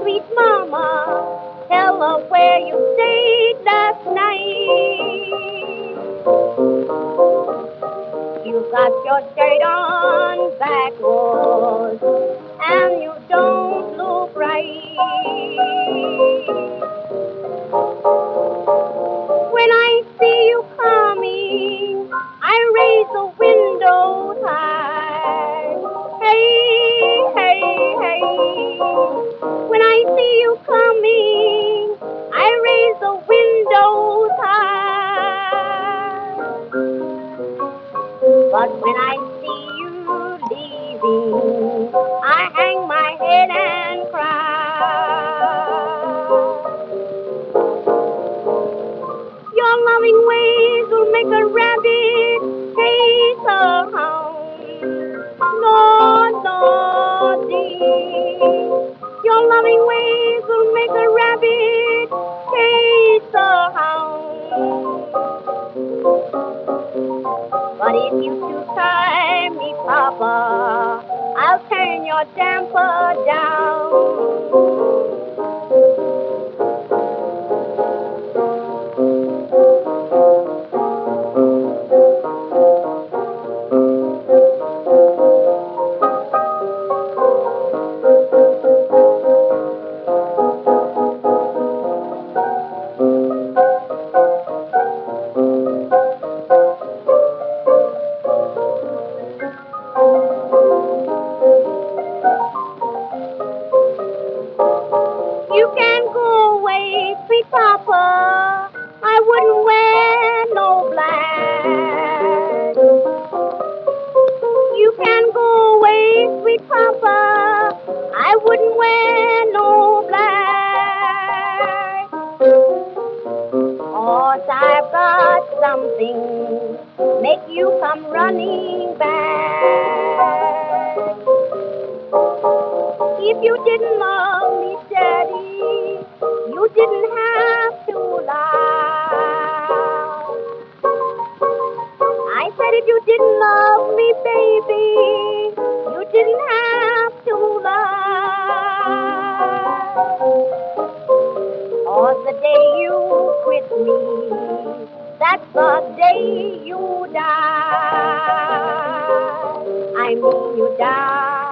sweet mama, tell her where you stayed last night. You got your shirt on backwards, and you don't look right. When I see you coming, I raise the windows high. Hey, hey, hey. When I see you coming, I raise the windows high. But when I see you leaving, I hang my head and cry. Your loving ways will make a rabbit chase a hound. Lord, Lordy, your loving ways will make a rabbit chase a hound. But if you should tie me, Papa, I'll turn your damper down. You can go away, sweet Papa, I wouldn't wear no black. You can go away, sweet Papa, I wouldn't wear no black. 'Cause I've got something make you come running back. If you didn't love me, Daddy, you didn't have to lie. I said if you didn't love me, baby, you didn't have to lie. Or the day you quit me, that's the day you die. I mean you die.